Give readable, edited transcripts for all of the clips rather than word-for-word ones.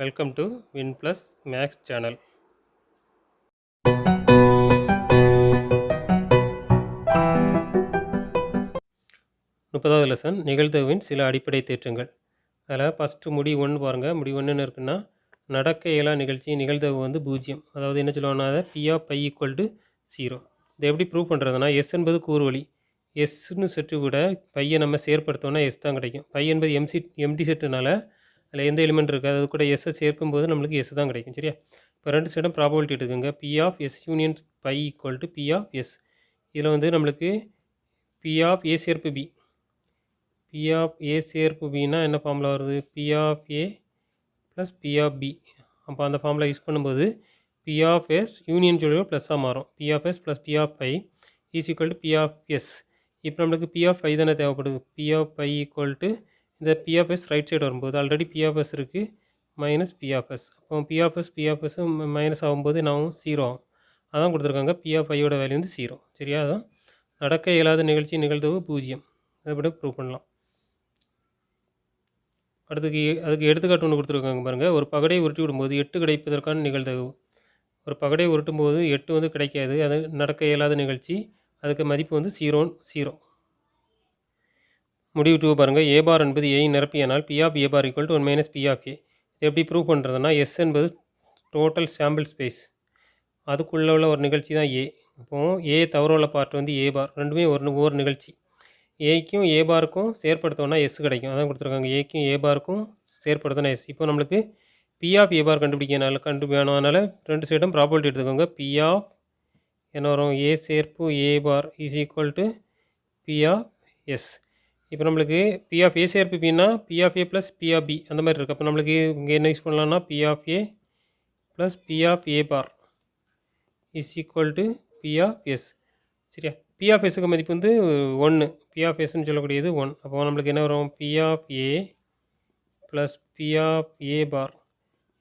Welcome to win plus max channel. முப்பதாவது lesson நிகழ்தகவின் சில அடிப்படை தேற்றங்கள். அதில் ஃபஸ்ட்டு முடி 1 பாருங்கள். முடி 1 என்ன இருக்குன்னா, நடக்க இயலா நிகழ்ச்சி நிகழ்தகவு வந்து 0. அதாவது என்ன சொல்லுவாங்கன்னா, அதை P of phi equal to 0. இதை எப்படி ப்ரூவ் பண்ணுறதுனா, எஸ் என்பது கூறுவழி. எஸ்ன்னு செட்டு கூட பையை நம்ம செயற்படுத்தோன்னா எஸ் தான் கிடைக்கும். பை என்பது எம்டி செட்டுனால அதில் எந்த எலிமெண்ட் இருக்காது, அது கூட எஸ்ஸை சேர்க்கும்போது நம்மளுக்கு எஸ் தான் கிடைக்கும். சரியா? இப்போ ரெண்டு சைடும் ப்ராபபிலிட்டி எடுக்குங்க. P of S union phi equal to P of S. இதில் வந்து நம்மளுக்கு பி ஆஃப் ஏ சேர்ப்பு பி, பி ஆஃப் ஏ சேர்ப்பு பின்னா என்ன ஃபார்முலா வருது? P of A plus P of B. அப்போ அந்த ஃபார்முலா யூஸ் பண்ணும்போது பி ஆஃப் எஸ் யூனியன் சொல்லி ப்ளஸ்ஸாக மாறும். P of S plus P of phi is equal to P of S. இப்போ நம்மளுக்கு பி ஆஃப் பை தானே தேவைப்படுது. P of phi equal to இந்த P of S right side வரும்போது ஆல்ரெடி பி ஆஃப் எஸ் இருக்குது, மைனஸ் பி ஆஃப் எஸ். அப்போ P of S minus ஆகும்போது நான் 0 ஆகும். அதான் கொடுத்துருக்காங்க. பி ஆஃப் ஐயோட வேல்யூ வந்து 0. சரியா? அதான் நடக்க இயலாத நிகழ்ச்சி நிகழ்தகவு 0. அதை ப்ரூவ் பண்ணலாம். அதுக்கு எடுத்துக்காட்டு ஒன்று கொடுத்துருக்காங்க பாருங்கள். ஒரு பகடை உருட்டி விடும்போது 8 கிடைப்பதற்கான நிகழ்தகவு. ஒரு பகடை உருட்டும் போது 8 வந்து கிடைக்காது, அது நடக்க இயலாத நிகழ்ச்சி. அதுக்கு மதிப்பு வந்து 0. முடிவு 2 பாருங்கள். ஏ பார் என்பது ஏயை நிரப்பியானால் P of A bar equal to 1 minus P of A. இது எப்படி ப்ரூவ் பண்ணுறதுனா, எஸ் என்பது டோட்டல் சாம்பிள் ஸ்பேஸ், அதுக்குள்ளே உள்ள ஒரு நிகழ்ச்சி தான் ஏ. அப்போது ஏ தவிர உள்ள பார்ட் வந்து ஏ பார். ரெண்டுமே ஒரு நிகழ்ச்சி. ஏக்கும் ஏ பாருக்கும் செயற்படுத்தோன்னா எஸ் கிடைக்கும். அதான் கொடுத்துருக்காங்க. ஏக்கும் ஏ பாருக்கும் செயற்படுத்தினா எஸ். இப்போ நம்மளுக்கு பி ஆஃப் ஏ பார் கண்டுபிடிக்கணும். அதனால் ரெண்டு சைடும் ப்ராபபிலிட்டி எடுத்துக்கோங்க. பி ஆஃப் என்ன வரும்? ஏ சேர்ப்பு A bar is equal to P of S. இப்போ நம்மளுக்கு பி ஆஃப் ஏ சேர்ப்பு பின்னா P of A plus P of B அந்த மாதிரி இருக்குது. அப்போ நம்மளுக்கு இங்கே என்ன யூஸ் பண்ணலாம்னா P of A plus P of A bar is equal to P of S. சரியா? பி ஆஃப் எஸ்ஸுக்கு மதிப்பு வந்து 1. பி ஆஃப் எஸ்ன்னு சொல்லக்கூடியது 1. அப்போ நம்மளுக்கு என்ன வரும்? P of A plus P of A bar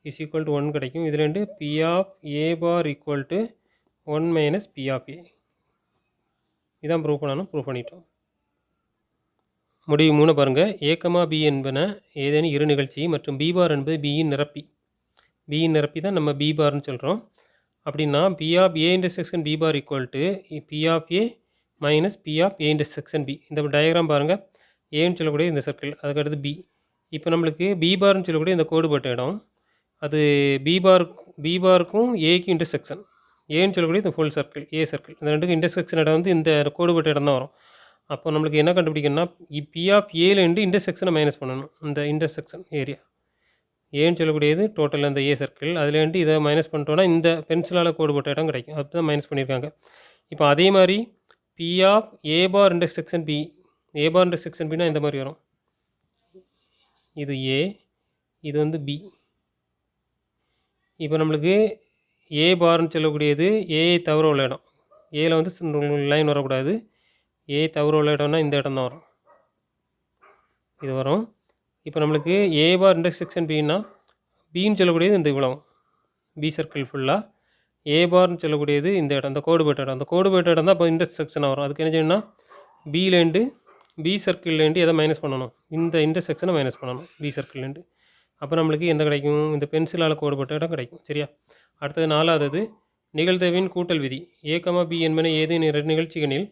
is equal to 1 கிடைக்கும். இது ரெண்டு P of A bar equal to 1 minus P of A. இதான் ப்ரூவ் பண்ணணும். ப்ரூவ் பண்ணிட்டோம். முடிவு 3 பாருங்கள். ஏ கமா பி என்பன ஏதேனும் இரு நிகழ்ச்சி மற்றும் பி பார் என்பது பியின் நிரப்பி தான் நம்ம பி பார்னு சொல்கிறோம். அப்படின்னா P of A intersection B bar equal to P of A minus P of A intersection B. இந்த டயக்ராம் பாருங்கள். ஏன்னு சொல்லக்கூடிய இந்த சர்க்கிள், அதுக்கடுத்து பி. இப்போ நம்மளுக்கு பி பார்னு சொல்லக்கூடிய இந்த கோடுபட்ட இடம், அது பி பாருக்கும் ஏக்கும் இன்டர்செக்ஷன். ஏன்னு சொல்லக்கூடிய இந்த ஃபுல் சர்க்கிள், ஏ சர்க்கிள், இந்த ரெண்டுக்கும் இன்டர்செக்ஷன் இடம் வந்து இந்த கோடுபட்ட இடம் தான் வரும். அப்போ நம்மளுக்கு என்ன கண்டுபிடிக்கணும்னா பி ஆஃப் ஏலேருந்து இன்டர்செக்ஷனை மைனஸ் பண்ணணும். இந்த இன்டர்செக்ஷன் ஏரியா ஏன்னு சொல்லக்கூடியது டோட்டல் அந்த ஏ சர்க்கிள், அதுலேருந்து இதை மைனஸ் பண்ணிட்டோன்னா இந்த பென்சிலால் கோடு போட்ட இடம் கிடைக்கும். அதுதான் மைனஸ் பண்ணியிருக்காங்க. இப்போ அதே மாதிரி P of A bar intersection B, A bar intersection பின்னா இந்த மாதிரி வரும். இது ஏ, இது வந்து பி. இப்போ நம்மளுக்கு ஏ பார்னு சொல்லக்கூடியது ஏஐ தவிர உள்ள இடம். ஏல வந்து லைன் வரக்கூடாது. ஏ தவிர உள்ள இடம்னா இந்த இடம் தான் வரும், இது வரும். இப்போ நம்மளுக்கு ஏ பார் இன்டர்செக்ஷன் பின்னா பின்னு சொல்லக்கூடியது இந்த இவ்வளவு பி சர்க்கிள் ஃபுல்லாக, ஏ பார்னு சொல்லக்கூடியது இந்த இடம், இந்த கோடுபட்ட இடம். அந்த கோடுபட்ட இடம் தான் இப்போ இன்டர்செக்ஷனாக வரும். அதுக்கு என்ன செய்யணும்னா பிலேருந்து பி சர்க்கிள்லேருந்து எதை மைனஸ் பண்ணணும்? இந்த இன்டர்செக்ஷனை மைனஸ் பண்ணணும் பி சர்க்கிள்லேருந்து. அப்போ நம்மளுக்கு எந்த கிடைக்கும்? இந்த பென்சிலால் கோடுபட்ட இடம் கிடைக்கும். சரியா? அடுத்தது 4வது நிகழ்தகவின் கூட்டல் விதி. ஏ கமா பி என்பன ஏதேனும் இரண்டு நிகழ்ச்சிகளில்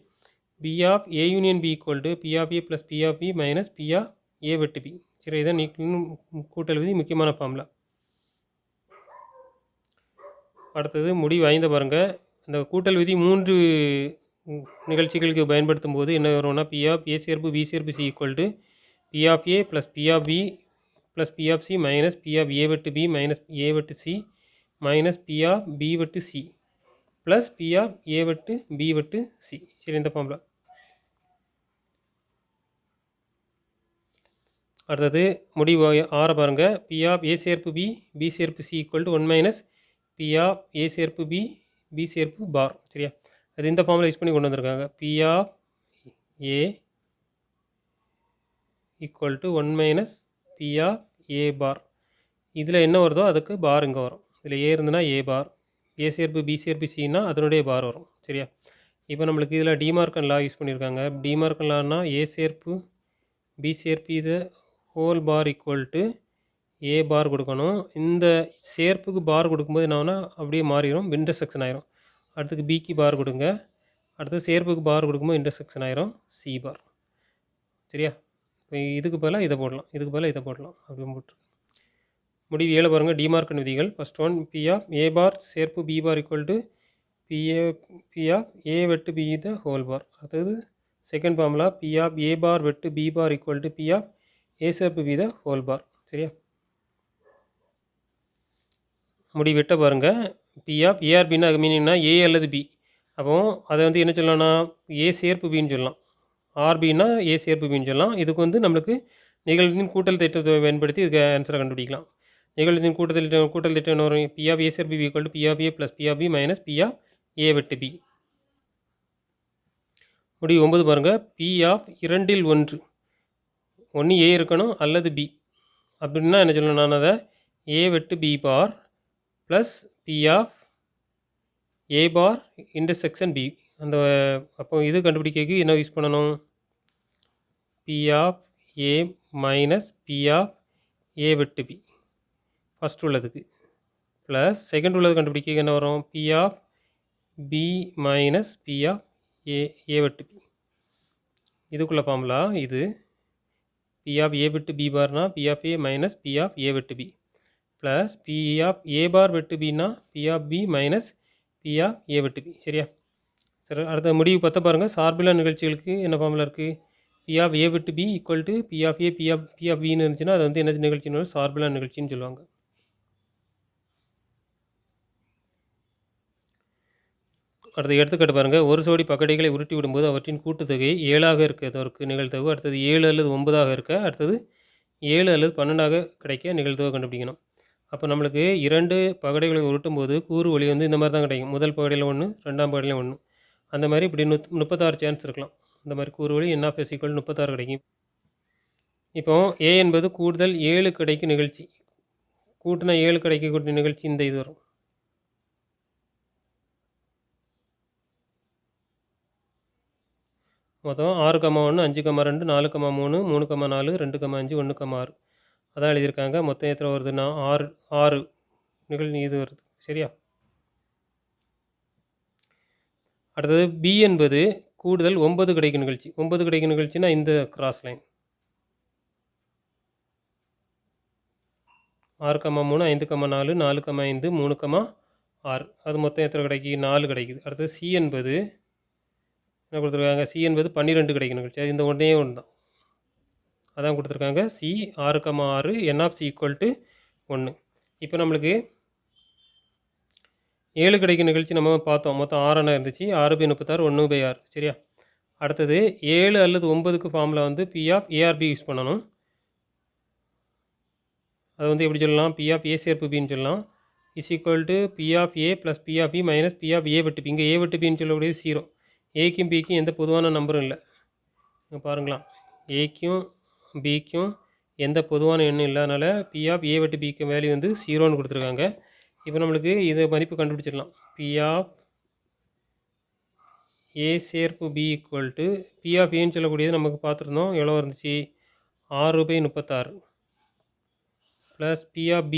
P of A union B equal to P of A plus P of B minus P of A வெட்டு பி. சரி, இதான் கூட்டல் விதி, முக்கியமான ஃபார்முலா. அடுத்தது முடிவு 5 பாருங்கள். இந்த கூட்டல் விதி 3 நிகழ்ச்சிகளுக்கு பயன்படுத்தும் போது என்ன வரும்னா பி ஆஃப் ஏ சேர்ப்பு பி சேர்ப்பு C equal to P of A plus P of B plus P of C minus P of A வெட்டு பி மைனஸ் ஏ வெட்டு C minus P of B வெட்டு C plus P of A வெட்டு B வெட்டு C. சரி, இந்த formula. அடுத்தது முடிவு 6 பாருங்கள். பி ஆஃப் ஏ சேர்ப்பு பி, பி சேர்ப்பு C equal to 1 minus P of A சேர்ப்பு பி, பி சேர்ப்பு பார். சரியா? அது இந்த ஃபார்முலா யூஸ் பண்ணி கொண்டு வந்திருக்காங்க. P of A equal to 1 minus P of A bar. இதில் என்ன வருதோ அதுக்கு பார் இங்கே வரும். இதில் ஏ இருந்துன்னா ஏ பார், ஏ சேர்ப்பு பி சேர்ப்பு சின்னா அதனுடைய பார் வரும். சரியா? இப்போ நம்மளுக்கு இதில் டிமார்க்கன் லா யூஸ் பண்ணியிருக்காங்க. டிமார்க்கன் லான்னா ஏ சேர்ப்பு பி சேர்ப்பு இது whole bar equal to A பார் கொடுக்கணும். இந்த சேர்ப்புக்கு பார் கொடுக்கும்போது என்ன ஆகும்னா அப்படியே மாறிடும், இன்டர்செக்ஷன் ஆயிரும். அடுத்தது பிக்கு பார் கொடுங்க. அடுத்தது சேர்ப்புக்கு பார் கொடுக்கும்போது இன்டர்செக்ஷன் ஆயிரும், சி பார். சரியா? இப்போ இதுக்கு பதிலாக இதை போடலாம், இதுக்கு பதிலாக இதை போடலாம். அப்படின்னு போட்டு முடிவு 7 பாருங்கள். டிமார்க்கன் விதிகள். First one, P of A bar சேர்ப்பு B bar equal to P of A வெட்டு பி த ஹோல் பார். அடுத்தது second formula, P of A bar வெட்டு B bar equal to P of A சேர்ப்பு B the whole பார். சரியா? முடிவு எட்ட பாருங்கள். P of ஏஆர்பின்னா அது மீனிங்னா ஏ அல்லது பி. அப்போ அதை வந்து என்ன சொல்லலாம்னா ஏ சேர்ப்பு பின்னு சொல்லலாம். ஆர்பின்னா ஏ சேர்ப்பு பின்னு சொல்லலாம். இதுக்கு வந்து நம்மளுக்கு நிகழ்வின் கூட்டல் திட்டத்தை பயன்படுத்தி இதுக்கு ஆன்சரை கண்டுபிடிக்கலாம். நிகழ்வின் கூட்டல் திட்டம் என்ன வரும்? பி ஆஃப் ஏ சேர்ப்பு B equal to P of A plus P of B minus P of A வெட்டு பி. முடிவு 9 பாருங்கள். பி ஆஃப் 2 இல் 1, ஒன்று ஏ இருக்கணும் அல்லது பி. அப்படின்னா என்ன சொல்லணும்? நான் அதை ஏ வெட்டு B bar plus P of A bar intersection B. அந்த அப்போ இது கண்டுபிடிக்கிறதுக்கு என்ன யூஸ் பண்ணணும்? P of A minus P of A வெட்டு பி ஃபஸ்ட் உள்ளதுக்கு, ப்ளஸ் செகண்ட் உள்ளது கண்டுபிடிக்க என்ன வரும்? P of B minus P of A வெட்டு பி. இதுக்குள்ள ஃபார்முலா இது. பி ஆஃப் ஏ வெட்டு பி பார்னா P of A minus P of A வெட்டு B plus P of A bar வெட்டு பின்னா P of B minus P of A வெட்டு B. சரியா? சரி, அடுத்த முடிவு 10 பாருங்கள். சார்பில்லா நிகழ்ச்சிகளுக்கு என்ன ஃபார்முலா இருக்குது? பி ஆஃப் ஏ வெட்டு B equal to P of A P of பின்னு இருந்துச்சுன்னா அது வந்து என்ன நிகழ்ச்சின்னு சார்பில்லா நிகழ்ச்சின்னு சொல்லுவாங்க. அடுத்த எடுத்துக்காட்டு பாருங்கள். ஒரு சோடி பக்கடைகளை உருட்டி விடும்போது அவற்றின் கூட்டுத்தொகை 7ஆக இருக்கிறதற்கு நிகழ்தகவு, அடுத்தது 7 அல்லது 9ஆக இருக்க, அடுத்தது 7 அல்லது 12ஆக கிடைக்க நிகழ்தகவு கண்டுபிடிக்கணும். அப்போ நம்மளுக்கு 2 பகடைகளை உருட்டும் போது கூறு ஒளி வந்து இந்த மாதிரி தான் கிடைக்கும். முதல் பகடையில் 1, ரெண்டாம் பகடையில் 1. அந்த மாதிரி இப்படி 36 சான்ஸ் இருக்கலாம். இந்த மாதிரி கூறு ஒளி என் ஆஃப் எஸ் ஈக்குவல் 36 கிடைக்கும். இப்போ ஏ என்பது கூடுதல் 7 கிடைக்கும் நிகழ்ச்சி. கூட்டினா 7 கிடைக்கக்கூடிய நிகழ்ச்சி இந்த இது வரும். மொத்தம் 6,1, 5,2, 4,3, 3,4, 2,5, 1,6 அதான் எழுதியிருக்காங்க. மொத்தம் எத்தனை வருதுன்னா 6 நிகழ்ச்சி இது வருது. சரியா? அடுத்தது பி என்பது கூடுதல் 9 கிடைக்கும் நிகழ்ச்சி. 9 கிடைக்கும் நிகழ்ச்சினா இந்த கிராஸ் லைன் 6,3, 5,4, 4,5, 3,6 அது மொத்தம் எத்தனை கிடைக்கும்? 4 கிடைக்குது. அடுத்தது சி என்பது என்ன கொடுத்துருக்காங்க? சி என்பது 12 கிடைக்கும் நிகழ்ச்சி. அது இந்த ஒன்றே ஒன்று தான், அதான் கொடுத்துருக்காங்க. C 6,6 n of C equal to 1. இப்போ நம்மளுக்கு 7 கிடைக்கும் நிகழ்ச்சி நம்ம பார்த்தோம். மொத்தம் 6 இருந்துச்சு. 6/36 1/6. சரியா? அடுத்தது 7 அல்லது 9க்கு ஃபார்முலா வந்து பி ஆஃப் ஏஆர்பி யூஸ் பண்ணணும். அது வந்து எப்படி சொல்லலாம்? பி ஆஃப் ஏ சேர்ப்பு பின்னு சொல்லலாம். Is equal to P of A plus P of B minus P of A வெட்டு பி. இங்கே ஏ வெட்டு பின்னு சொல்லக்கூடியது 0. ஏக்கும் பிக்கும் எந்த பொதுவான நம்பரும் இல்லை. இங்கே பாருங்களா, ஏக்கும் பிக்கும் எந்த பொதுவான எண்ணும் இல்லாதனால பி ஆஃப் ஏ வெட்டு பிக்கு வேல்யூ வந்து 0ன்னு கொடுத்துருக்காங்க. இப்போ நம்மளுக்கு இதை மதிப்பு கண்டுபிடிச்சிடலாம். பி ஆஃப் ஏ சேர்ப்பு B equal to P of ஏன்னு சொல்லக்கூடியது நமக்கு பார்த்துருந்தோம். எவ்வளோ இருந்துச்சு? 6/36 ப்ளஸ் பி ஆஃப்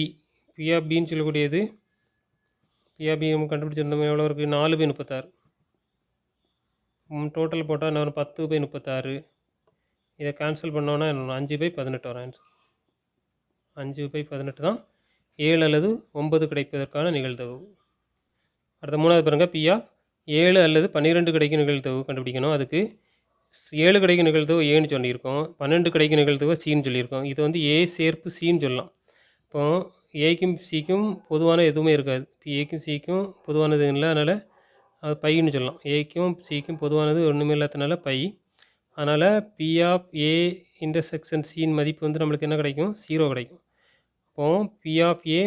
பின்னு சொல்லக்கூடியது பி ஆஃப் பி நம்ம கண்டுபிடிச்சிருந்தோம். எவ்வளோ இருக்குது? 4/36. டோட்டல் போட்டால் நான் 10/36. இதை கேன்சல் பண்ணோன்னா 5/18 வரும் ஆன்சர். 5/18 தான் 7 அல்லது 9 கிடைப்பதற்கான நிகழ்தகவு. அடுத்த மூணாவது பாருங்கள். பி ஆஃப் 7 அல்லது 12 கிடைக்கும் நிகழ்தகவு கண்டுபிடிக்கணும். அதுக்கு 7 கிடைக்கும் நிகழ்தகவு ஏன்னு சொல்லியிருக்கோம், 12 கிடைக்கும் நிகழ்தகவு சின்னு சொல்லியிருக்கோம். இது வந்து ஏ சேர்ப்பு சின்னு சொல்லலாம். இப்போ ஏக்கும் சிக்கும் பொதுவான எதுவுமே இருக்காது. இப்போ ஏக்கும் சிக்கும் பொதுவானது இல்லை, அதனால் அது பைன்னு சொல்லலாம். ஏக்கும் சிக்கும் பொதுவானது ஒன்றுமே இல்லாதனால பை. அதனால் பி ஆஃப் ஏ இன்டர்செக்ஷன் சியின் மதிப்பு வந்து நம்மளுக்கு என்ன கிடைக்கும்? 0 கிடைக்கும். அப்போது P of A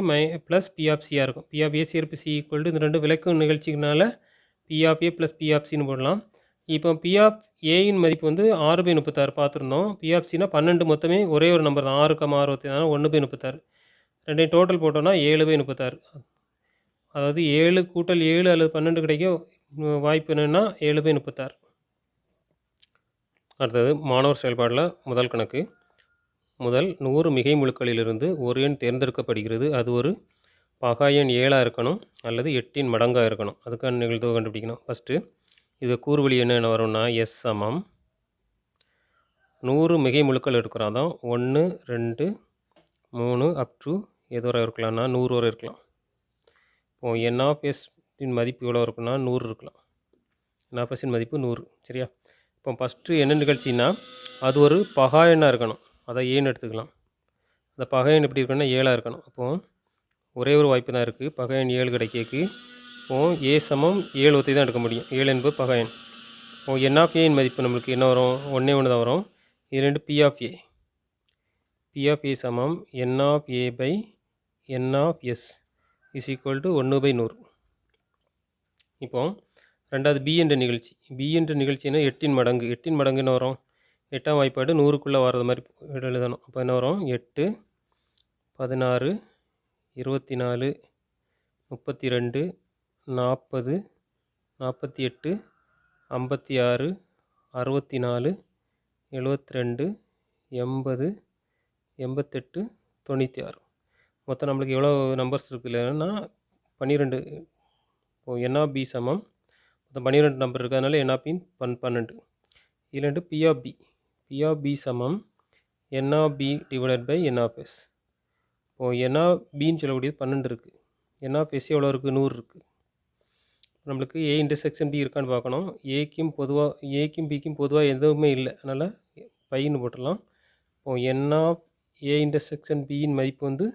plus P of சியாக இருக்கும். பி ஆஃப் ஏ சேர்ப்பு சி ஈக்குவல் டு இந்த ரெண்டு விளக்கும் நிகழ்ச்சினால P of A plus P of சின்னு போடலாம். இப்போ பி ஆஃப் ஏயின் மதிப்பு வந்து 6/36 பார்த்துருந்தோம். பி ஆஃப் சினா 12 மொத்தமே ஒரே ஒரு நம்பர் தான், 6,6 1/36. ரெண்டையும் டோட்டல் போட்டோன்னா 7/36. அதாவது 7 கூட்டல் 7 அல்லது 12 கிடைக்க வாய்ப்பு என்னென்னா 7/36. அடுத்தது மாணவர் செயல்பாடில் முதல் கணக்கு. முதல் 100 மிகை முழுக்களிலிருந்து ஒரு எண் தேர்ந்தெடுக்கப்படுகிறது. அது ஒரு பகா எண் 7ஆக இருக்கணும் அல்லது 8இன் மடங்காக இருக்கணும். அதுக்கான நிகழ்தகவு கண்டுபிடிக்கணும். ஃபஸ்ட்டு இது கூறுவழி என்னென்ன வரும்னா எஸ் சமம் 100 மிகை முழுக்கள் எடுக்கிறோம். அதான் 1 2 3 அப் டு எது வரை இருக்கலாம்னா 100 வரை இருக்கலாம். இப்போது என் ஆஃப் எஸ்ஸின் மதிப்பு எவ்வளோ இருக்குன்னா 100 இருக்கலாம். என் ஆஃப் எஸ்ஸின் மதிப்பு 100. சரியா? இப்போ ஃபஸ்ட்டு என்ன நிகழ்ச்சின்னா அது ஒரு பகா எண்ணாக இருக்கணும். அதை ஏன்னு எடுத்துக்கலாம். அந்த பகா எண் எப்படி இருக்குன்னா 7ஆக இருக்கணும். அப்போது ஒரே ஒரு வாய்ப்பு தான் இருக்குது. பகா எண் 7 கிடைக்கக்கு. இப்போது ஏ சமம் 7 ஒத்தி தான் எடுக்க முடியும். 7 என்பது பகா எண். இப்போது என் ஆஃப் ஏயின் மதிப்பு நம்மளுக்கு என்ன வரும்? 1 தான் வரும். இது 2 P of A. P of A சமம் என் of A by N of S is equal to 1/100. இப்போது ரெண்டாவது பி என்ற நிகழ்ச்சி. பி என்ற நிகழ்ச்சின்னா 8இன் மடங்கு. 8இன் மடங்கு என்ன வரும்? 8ஆம் வாய்ப்பாடு 100க்குள்ளே வர்றது மாதிரி எழுதணும். அப்போ என்ன வரும்? 8 16 24 32 40 48 56 64 72 80 88 96. மொத்தம் நம்மளுக்கு எவ்வளோ நம்பர்ஸ் இருக்குது இல்லைன்னா 12. இப்போது என் ஆஃப் பி சமம் மொத்தம் 12 நம்பர் இருக்குது. அதனால் என் ஆஃப் பி 12. இதில் P of B. P of B சமம் என் of B divided by N of S. இப்போது என் ஆஃப் பின்னு சொல்லக்கூடியது 12 இருக்குது. என் ஆஃப் எஸ் எவ்வளோ இருக்குது? 100 இருக்குது. நம்மளுக்கு ஏ இன்டர்செக்ஷன் பி இருக்கான்னு பார்க்கணும். ஏக்கும் பிக்கும் பொதுவாக எதுவுமே இல்லை. அதனால் பைன்னு போட்டுடலாம். இப்போது என் ஆஃப் ஏ இன்டர்செக்ஷன் பியின் மதிப்பு வந்து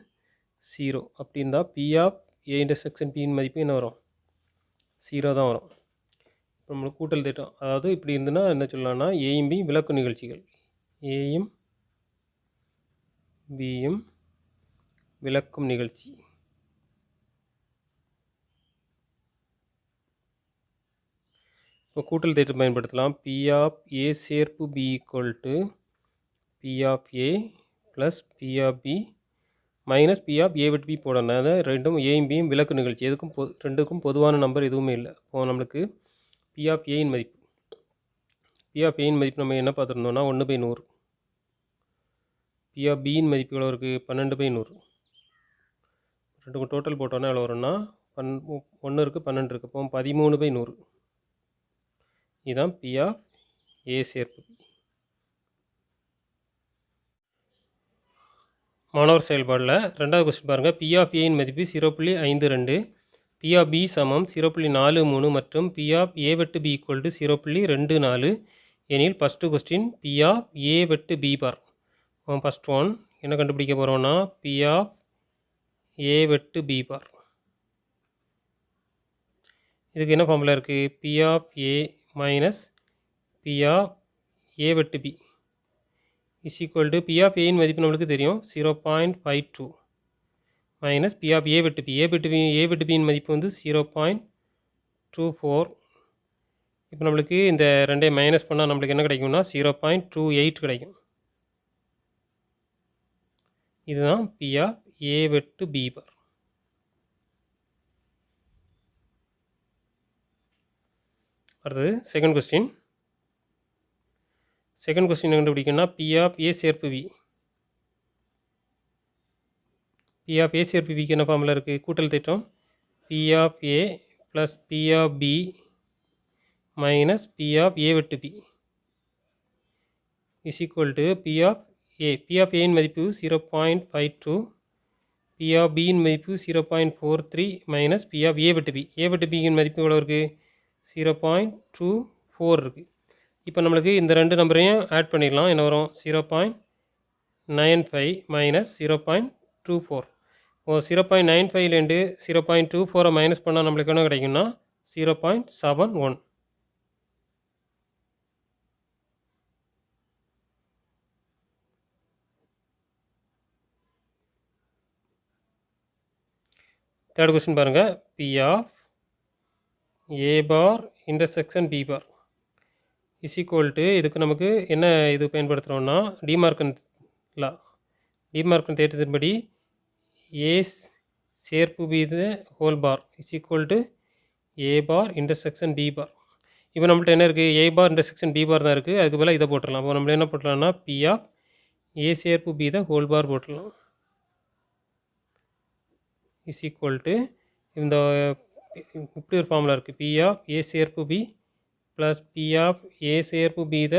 0. அப்படி இருந்தால் பி ஆஃப் ஏ இன்டர்செக்ஷன் பியின் மதிப்பு என்ன வரும்? 0 தான் வரும். இப்போ நம்மளுக்கு கூட்டல் திட்டம். அதாவது இப்படி இருந்துன்னா என்ன சொல்லலாம்னா ஏயும் பியும் விளக்கு நிகழ்ச்சிகள். ஏயும் பியும் விளக்கும் நிகழ்ச்சி. இப்போ கூட்டல் தேற்றம் பயன்படுத்தலாம். பி ஆஃப் ஏ சேர்ப்பு B equal to P of A plus P of B minus P of A விட்டு பி போடணும். அதாவது ரெண்டும் ஏயும் பியும் விளக்கு நிகழ்ச்சி. எதுக்கும் ரெண்டுக்கும் பொதுவான நம்பர் எதுவுமே இல்லை. இப்போது நம்மளுக்கு பி ஆஃப் ஏயின் மதிப்பு நம்ம என்ன பார்த்துருந்தோம்னா 1/100. பி ஆஃப் பியின் மதிப்பு எவ்வளோ இருக்குது? 12/100. ரெண்டுக்கும் டோட்டல் போட்டோன்னா எவ்வளோ வரும்னா 1 இருக்குது 12 இருக்குது. அப்போ 13/100. இதுதான் பி ஆஃப் ஏ சேர்ப்பு பி. மாணவர் செயல்பாடில் ரெண்டாவது கொஸ்டின் பாருங்கள். பி ஆஃப் ஏயின் மதிப்பு 0.52, பி ஆஃப் பி சமம் 0.43 மற்றும் பி ஆஃப் ஏ வெட்டு பி ஈக்குவல் டு 0.24 எனில் first question P of A வெட்டு பி பார். ஃபஸ்ட் ஒன் என்ன கண்டுபிடிக்க போகிறோம்னா பி ஆஃப் ஏ வெட்டு பி பார். இதுக்கு என்ன ஃபார்முலா இருக்குது? P of A minus P of A வெட்டு B is equal to P of ஏயின் மதிப்பு நம்மளுக்கு தெரியும் 0.52 மைனஸ் பி ஆஃப் ஏ வெட்டு பி. ஏ வெட்டு பியின் மதிப்பு வந்து 0.24. இப்போ நம்மளுக்கு இந்த ரெண்டையும் மைனஸ் பண்ணால் நம்மளுக்கு என்ன கிடைக்கும்னா 0.28 கிடைக்கும். இதுதான் பி ஆஃப் ஏ வெட்டு பி பார். அடுத்தது செகண்ட் கொஸ்டின் கண்டுபிடிக்கணும்னா பி ஆஃப் ஏ சேர்ப்பு வி. பி ஆஃப் ஏ சேர்ப்பு விக்கு என்ன ஃபார்முலா இருக்குது? கூட்டல் திட்டம். P of A plus P of B minus P of A வெட்டு B is equal to P of A. P of ஏயின் மதிப்பு 0.52, பி ஆஃப் பியின் மதிப்பு 0.43 மைனஸ் பி ஆஃப் ஏ வெட்டு பி. ஏ வெட்டு பியின் மதிப்பு எவ்வளோ இருக்குது? 0.24 இருக்குது. இப்போ நம்மளுக்கு இந்த ரெண்டு நம்பரையும் ஆட் பண்ணிடலாம். என்ன வரும்? 0.95 மைனஸ் 0.24. 0.95லேருந்து 0.24 மைனஸ் பண்ணால் நம்மளுக்கு என்ன கிடைக்கும்னா 0.71. தேர்ட் கொஸ்டின் பாருங்கள். P of A bar intersection B bar is equal to இதுக்கு நமக்கு என்ன இது பயன்படுத்துகிறோம்னா டிமார்கன் தேற்றத்தின்படி ஏ சேர்ப்பு B the whole bar is equal to A bar intersection B bar. இப்போ நம்மள்ட்ட என்ன இருக்குது? ஏ பார் இன்டர்செக்ஷன் பி பார் தான் இருக்குது. அதுக்கு பதிலாக இதை போட்டுடலாம். அப்போ நம்ம என்ன போட்டுடலாம்னா பி ஆஃப் ஏ சேர்ப்பு பி த ஹோல் பார் போட்டுடலாம். இஸ் ஈக்குவல் டு இந்த இப்படி ஒரு ஃபார்முலா இருக்குது. பி ஆஃப் ஏ சேர்ப்பு B plus P of A சேர்ப்பு B the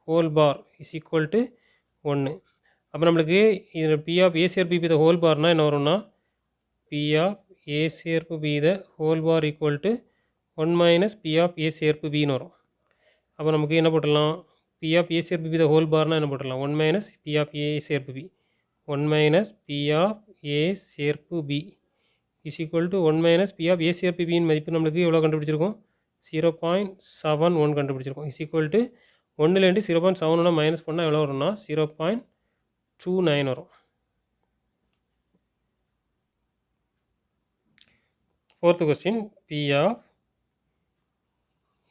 whole bar is equal to 1. அப்போ நம்மளுக்கு இதில் பி ஆஃப் ஏ சேர்ப்பு பி த ஹோல் பார்னால் என்ன வரும்னா பி ஆஃப் ஏ சேர்ப்பு B the whole bar equal to 1 minus P of A சேர்ப்பு பின்னு வரும். அப்போ நமக்கு என்ன போட்டுடலாம், பி ஆஃப் ஏ சேர்ப்பு பி த ஹோல் பார்னால் என்ன போட்டுடலாம், 1 மைனஸ் பி ஆஃப் ஏ சேர்ப்பு B, 1 minus P of A சேர்ப்பு B is equal to 1 minus P of A சேர்ப்பு பியின் மதிப்பு நம்மளுக்கு எவ்வளோ கண்டுபிடிச்சிருக்கோம், 0.71 கண்டுபிடிச்சிருக்கோம். இஸ் ஈக்குவல் டு 1லேருந்து 0.71 மைனஸ் பண்ணால் எவ்வளோ வரும்னா 0.29 வரும். 4th question, P of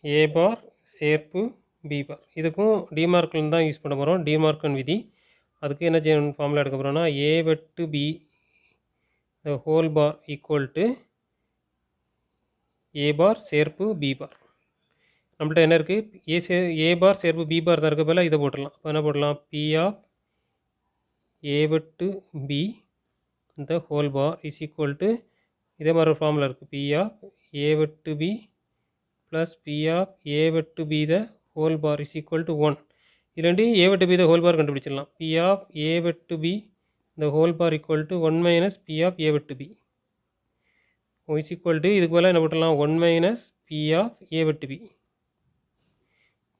A bar சேர்ப்பு பி பார். இதுக்கும் டிமார்க்கன் தான் யூஸ் பண்ண போகிறோம், டிமார்க்கன் விதி. அதுக்கு என்ன செய்யணும், ஃபார்முலா எடுக்க போகிறோம்னா ஏ வெட்டு B the whole bar equal to A bar சேர்ப்பு பி பார். நம்மள்ட்ட என்ன இருக்குது, ஏ பார் சேர்ப்பு பி பார் தான் இருக்க போல இதை போட்டுடலாம். அப்போ என்ன போடலாம், பி ஆஃப் ஏ வெட்டு B the whole bar is equal to இதே மாதிரி ஒரு ஃபார்முலா இருக்குது, பி ஆஃப் ஏ வெட்டு B plus P of A வெட்டு B the whole bar is equal to 1. இதுலேருந்து ஏ வெட்டு பி த ஹோல் பார் கண்டுபிடிச்சிடலாம். பி ஆஃப் ஏ வெட்டு B the whole bar equal to 1 minus P of A வெட்டு B is equal to இதுக்கு மேலே என்ன போட்டலாம், 1 மைனஸ் பி ஆஃப் ஏ வெட்டு B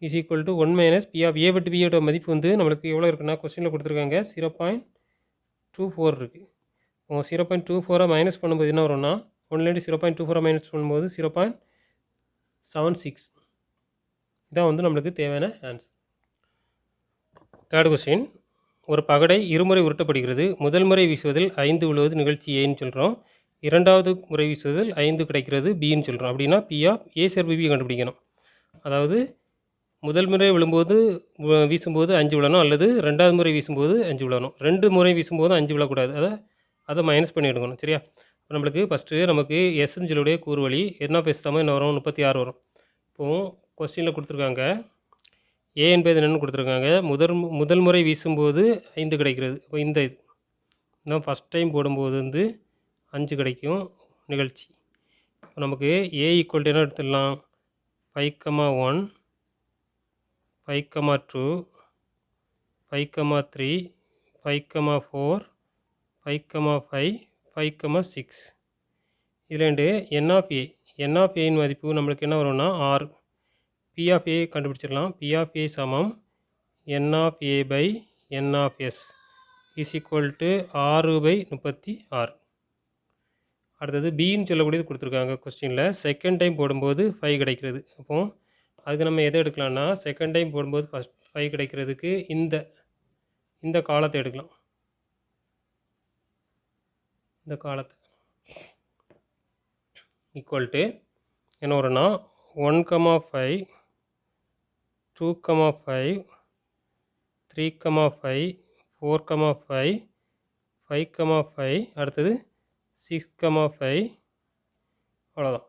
is equal to 1 minus P of A வெட்டு பியோட மதிப்பு வந்து நம்மளுக்கு எவ்வளோ இருக்குன்னா கொஸ்டினில் கொடுத்துருக்காங்க 0.24 இருக்குது. 0.24 மைனஸ் பண்ணும்போது என்ன வரும்னா 1லேருந்து 0.24 மைனஸ் பண்ணும்போது 0.76. இதான் வந்து நம்மளுக்கு தேவையான ஆன்சர். 3rd கொஸ்டின், ஒரு பகடை இருமுறை உருட்டப்படுகிறது. முதல் முறை வீசுவதில் 5 விழுவது நிகழ்ச்சி ஏன்னு சொல்கிறோம், இரண்டாவது முறை வீசுவதில் 5 கிடைக்கிறது பின்னு சொல்கிறோம். அப்படின்னா பி ஆஃப் ஏ சேர்ப்பு பி கண்டுபிடிக்கணும். அதாவது முதல் முறை வீசும்போது 5 விழணும், அல்லது ரெண்டாவது முறை வீசும்போது 5 விழணும். 2 முறை வீசும்போது 5 விழக்கூடாது, அதை மைனஸ் பண்ணி எடுக்கணும். சரியா, இப்போ நம்மளுக்கு ஃபஸ்ட்டு நமக்கு எஸ்என்ஜிலுடைய கூறுவழி என்ன பேசுதாமோ என்ன வரும், 36 வரும். இப்போது கொஸ்டினில் கொடுத்துருக்காங்க ஏ என்பது என்னென்னு கொடுத்துருக்காங்க, முதல் முறை வீசும்போது 5 கிடைக்கிறது. இப்போ இந்த இதுதான் ஃபஸ்ட் டைம் போடும்போது வந்து 5 கிடைக்கும் நிகழ்ச்சி. இப்போ நமக்கு ஏ ஈக்குவல் டு என்ன எடுத்துடலாம், 5,1 5,2 5,3 5,4 5,5 5,6. இதுலேருந்து என் ஆஃப் ஏயின் மதிப்பு நம்மளுக்கு என்ன வரும்னா 6. பி ஆஃப் ஏ கண்டுபிடிச்சிடலாம். பி ஆஃப் ஏ சமம் என் of A by N of S is equal to 6/36. அடுத்தது பின்னு சொல்லக்கூடியது கொடுத்துருக்காங்க கொஸ்டினில். செகண்ட் டைம் போடும்போது 5 கிடைக்கிறது. அப்போது அதுக்கு நம்ம எதை எடுக்கலாம்னா, செகண்ட் டைம் போடும்போது ஃபஸ்ட் 5 கிடைக்கிறதுக்கு இந்த காலத்தை எடுக்கலாம். இந்த காலத்தை ஈக்குவல் டு என்ன வரும்னா 1,5 2,5 3,5 4,5 5,5 அடுத்தது 6,5. அவ்வளோதான்.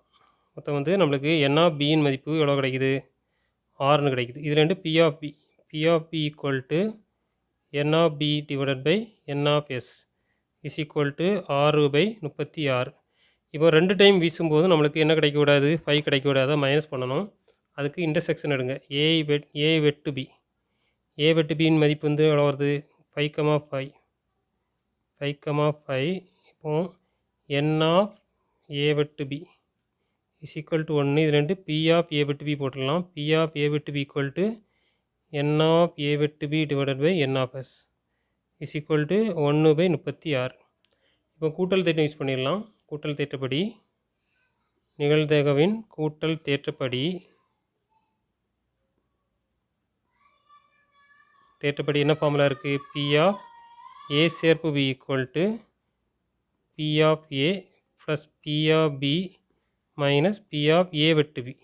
மொத்தம் வந்து நம்மளுக்கு என் ஆஃப் பியின் மதிப்பு எவ்வளோ கிடைக்குது, 6ன்னு கிடைக்குது. இது ரெண்டு P of B equal to n of B divided by N of S is equal to 6/36. இப்போ 2 டைம் வீசும்போது நம்மளுக்கு என்ன கிடைக்கக்கூடாது, 5 கிடைக்கக்கூடாது, மைனஸ் பண்ணணும். அதுக்கு இன்டர்செக்ஷன் எடுங்க. ஏ வெட்டு பி பியின் மதிப்பு வந்து எவ்வளோ வருது, 5,5 இப்போது என் ஆஃப் ஏ வெட்டு பி இஸ் ஈக்குவல் டு 1. இது ரெண்டு பி ஆஃப் ஏ வெட்டு பி போட்டுடலாம். பி ஆஃப் ஏ வெட்டு B equal to n of A வெட்டு B divided by N of S is equal to 1/36. இப்போ கூட்டல் தேற்றம் யூஸ் பண்ணிடலாம். கூட்டல் தேற்றப்படி, நிகழ்தகவின் கூட்டல் தேற்றப்படி என்ன ஃபார்முலா இருக்குது, பி ஆஃப் ஏ சேர்ப்பு B equal to P of A plus P of B minus P of A வெட்டு B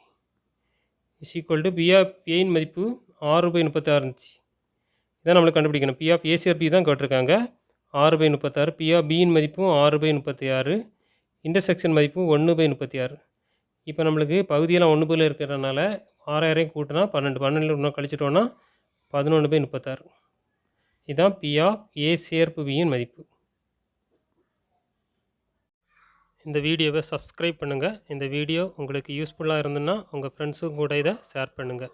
is equal to P of ஏயின் மதிப்பு 6/36 இருந்துச்சு. இதான் நம்மளுக்கு கண்டுபிடிக்கணும். பி ஆஃப் ஏ சேர்ப்பு பி தான் கேட்டிருக்காங்க, 6/36. பி ஆஃப் பியின் மதிப்பும் 6/36, இன்டர்செக்ஷன் மதிப்பும் 1/36. இப்போ நம்மளுக்கு பகுதியெல்லாம் 1 போல் இருக்கிறதுனால 6,000 கூட்டினா 12 இன்னும் கழிச்சிட்டோன்னா 11/36. இதுதான் பி ஆஃப் ஏ சேர்ப்பு பியின் மதிப்பு. இந்த வீடியோவை சப்ஸ்கிரைப் பண்ணுங்கள். இந்த வீடியோ உங்களுக்கு யூஸ்ஃபுல்லாக இருந்ததுன்னா உங்கள் ஃப்ரெண்ட்ஸும் கூட இதை ஷேர் பண்ணுங்கள்.